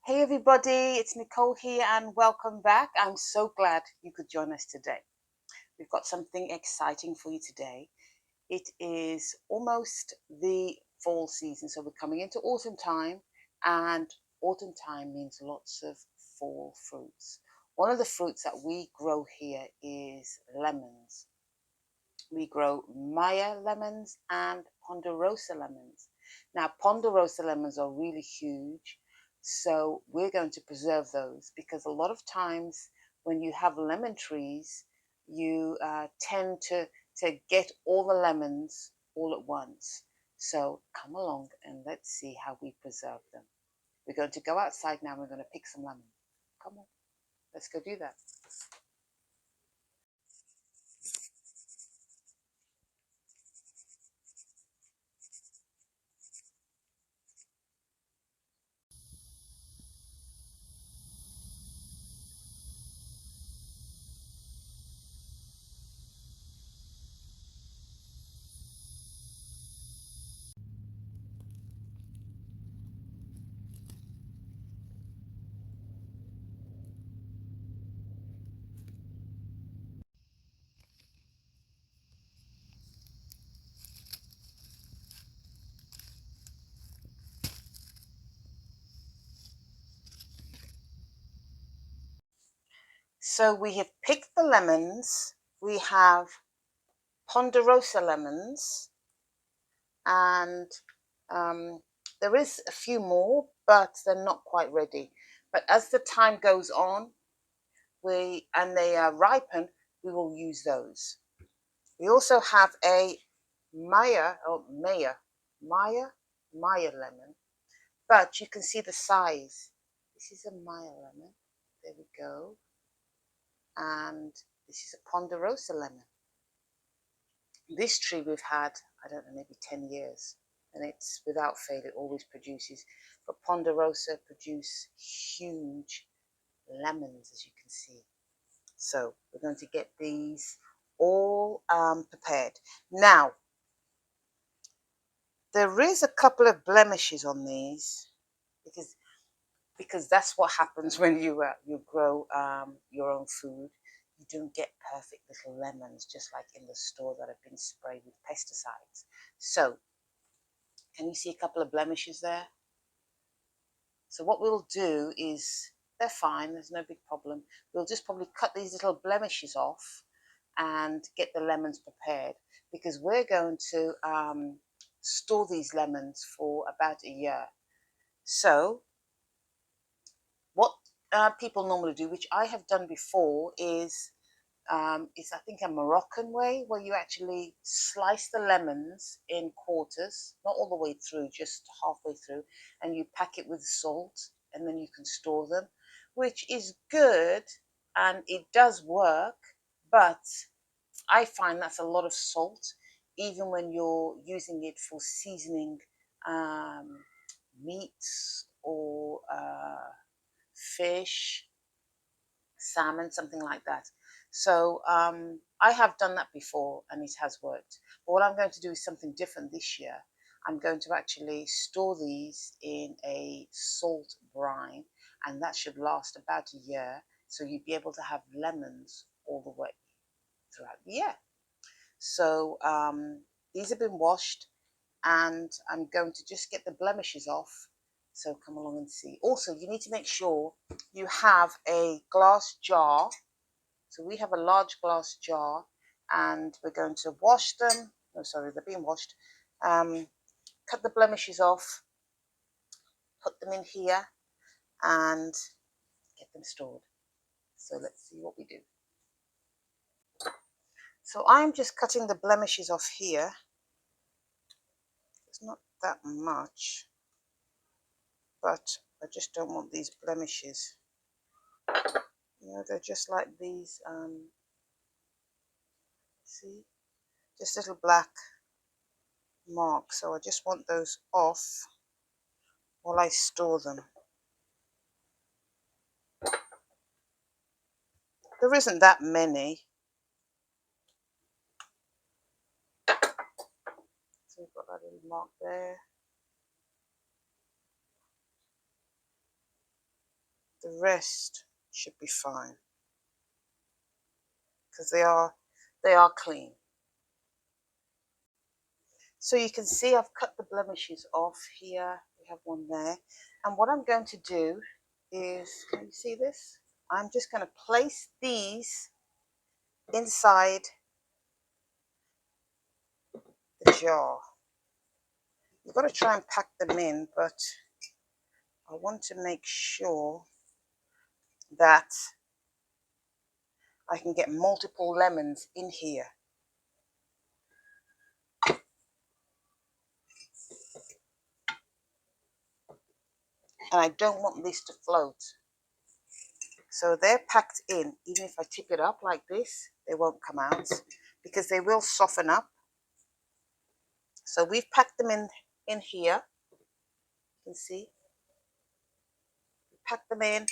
Hey everybody, it's Nicole here and welcome back. I'm so glad you could join us today. We've got something exciting for you today. It is almost the fall season, so we're coming into autumn time, and autumn time means lots of fall fruits. One of the fruits that we grow here is lemons. We grow Maya lemons and Ponderosa lemons. Now, Ponderosa lemons are really huge, so we're going to preserve those because a lot of times when you have lemon trees, you tend to get all the lemons all at once. So come along and let's see how we preserve them. We're going to go outside now. We're going to pick some lemons. Come on, let's go do that. So we have picked the lemons. We have Ponderosa lemons, and there is a few more, but they're not quite ready. But as the time goes on, they ripen, we will use those. We also have a Maya lemon, but you can see the size. This is a Maya lemon. There we go, and this is a Ponderosa lemon. This tree we've had, I don't know, maybe 10 years, and it's without fail, it always produces. But Ponderosa produce huge lemons, as you can see. So we're going to get these all prepared. Now, there is a couple of blemishes on these because that's what happens when you grow your own food. You don't get perfect little lemons just like in the store that have been sprayed with pesticides. So can you see a couple of blemishes there? So what we'll do is, they're fine, there's no big problem. We'll just probably cut these little blemishes off and get the lemons prepared, because we're going to store these lemons for about a year. So what people normally do, which I have done before, is it's, I think, a Moroccan way where you actually slice the lemons in quarters, not all the way through, just halfway through, and you pack it with salt, and then you can store them, which is good and it does work, but I find that's a lot of salt, even when you're using it for seasoning um, meats or fish, salmon, something like that. So I have done that before and it has worked. But what I'm going to do is something different this year. I'm going to actually store these in a salt brine, and that should last about a year. So you'd be able to have lemons all the way throughout the year. So these have been washed, and I'm going to just get the blemishes off. So come along and see. Also, you need to make sure you have a glass jar. So we have a large glass jar, and we're going to wash them. Oh, sorry, they're being washed. Cut the blemishes off, put them in here, and get them stored. So let's see what we do. So I'm just cutting the blemishes off here. It's not that much, but I just don't want these blemishes. You know, they're just like these, see, just little black marks. So I just want those off while I store them. There isn't that many. So we've got that little mark there. the rest should be fine because they are clean. So you can see I've cut the blemishes off here. We have one there. And what I'm going to do is, can you see this? I'm just going to place these inside the jar. You've got to try and pack them in, but I want to make sure that I can get multiple lemons in here. And I don't want this to float. So they're packed in. Even if I tip it up like this, they won't come out because they will soften up. So we've packed them in here. You can see. We pack them in.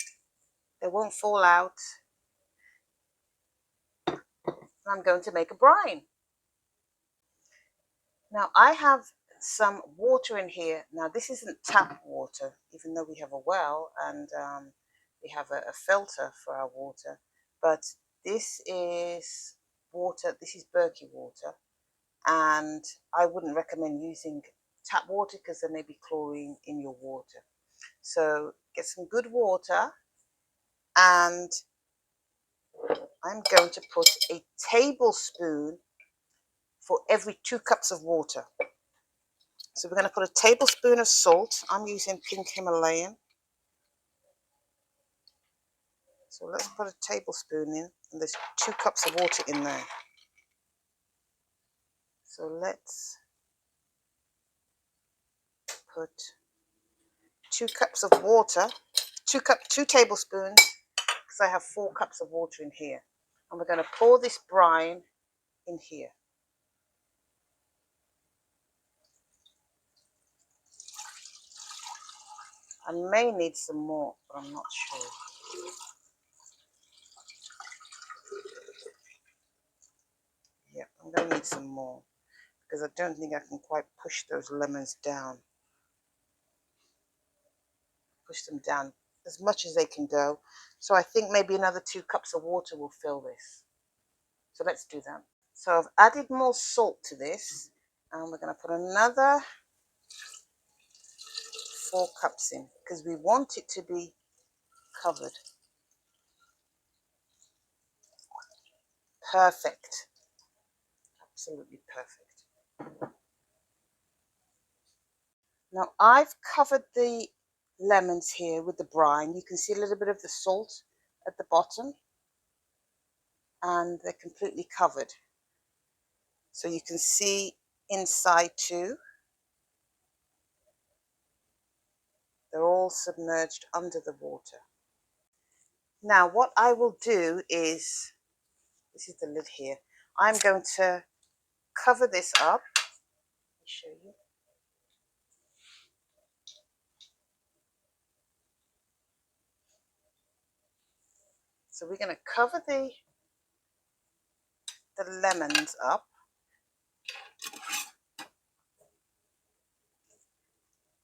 They won't fall out. And I'm going to make a brine. Now I have some water in here. Now this isn't tap water, even though we have a well and we have a filter for our water. But this is water. This is Berkey water. And I wouldn't recommend using tap water because there may be chlorine in your water. So get some good water, and I'm going to put a tablespoon for every 2 cups of water. So we're going to put a tablespoon of salt. I'm using pink Himalayan. So let's put a tablespoon in, and there's 2 cups of water in there. So let's put 2 cups of water, 2 tablespoons, because I have 4 cups of water in here. And we're going to pour this brine in here. I may need some more, but I'm not sure. Yeah, I'm going to need some more because I don't think I can quite push those lemons down. Push them down as much as they can go. So I think maybe another 2 cups of water will fill this. So let's do that. So I've added more salt to this, and we're going to put another 4 cups in because we want it to be covered. Perfect. Absolutely perfect. Now I've covered the lemons here with the brine. You can see a little bit of the salt at the bottom, and they're completely covered. So you can see inside too. They're all submerged under the water. Now what I will do is, this is the lid here, I'm going to cover this up. Let me show you. So we're going to cover the lemons up,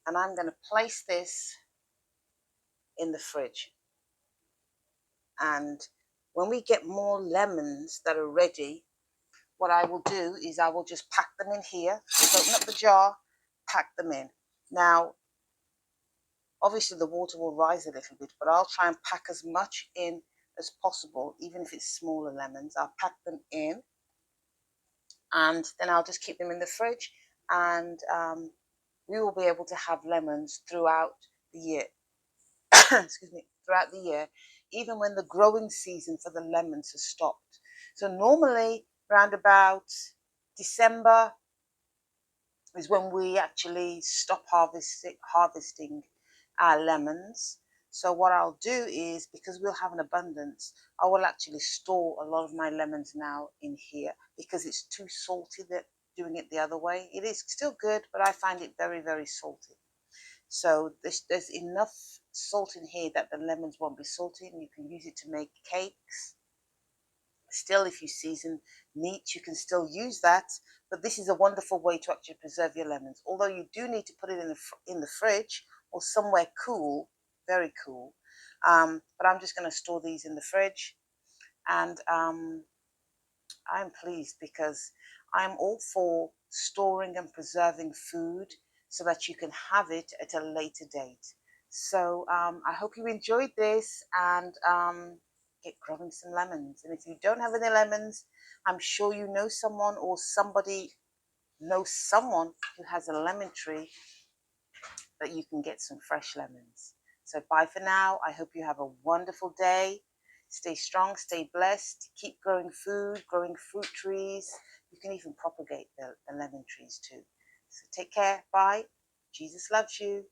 and I'm going to place this in the fridge. And when we get more lemons that are ready, what I will do is I will just pack them in here. Just open up the jar, pack them in. Now, obviously the water will rise a little bit, but I'll try and pack as much in as possible, even if it's smaller lemons. I'll pack them in, and then I'll just keep them in the fridge, and we will be able to have lemons throughout the year. Excuse me, throughout the year, even when the growing season for the lemons has stopped. So normally around about December is when we actually stop harvesting our lemons. So what I'll do is, because we'll have an abundance, I will actually store a lot of my lemons now in here because it's too salty that doing it the other way. It is still good, but I find it very, very salty. So there's enough salt in here that the lemons won't be salty, and you can use it to make cakes. Still, if you season meat, you can still use that, but this is a wonderful way to actually preserve your lemons. Although you do need to put it in the fridge or somewhere cool very cool. But I'm just going to store these in the fridge, and I'm pleased because I'm all for storing and preserving food so that you can have it at a later date. So I hope you enjoyed this, and get growing some lemons. And if you don't have any lemons, I'm sure you know someone, or somebody knows someone who has a lemon tree that you can get some fresh lemons. So bye for now. I hope you have a wonderful day. Stay strong, stay blessed, keep growing food, growing fruit trees. You can even propagate the lemon trees too. So take care. Bye. Jesus loves you.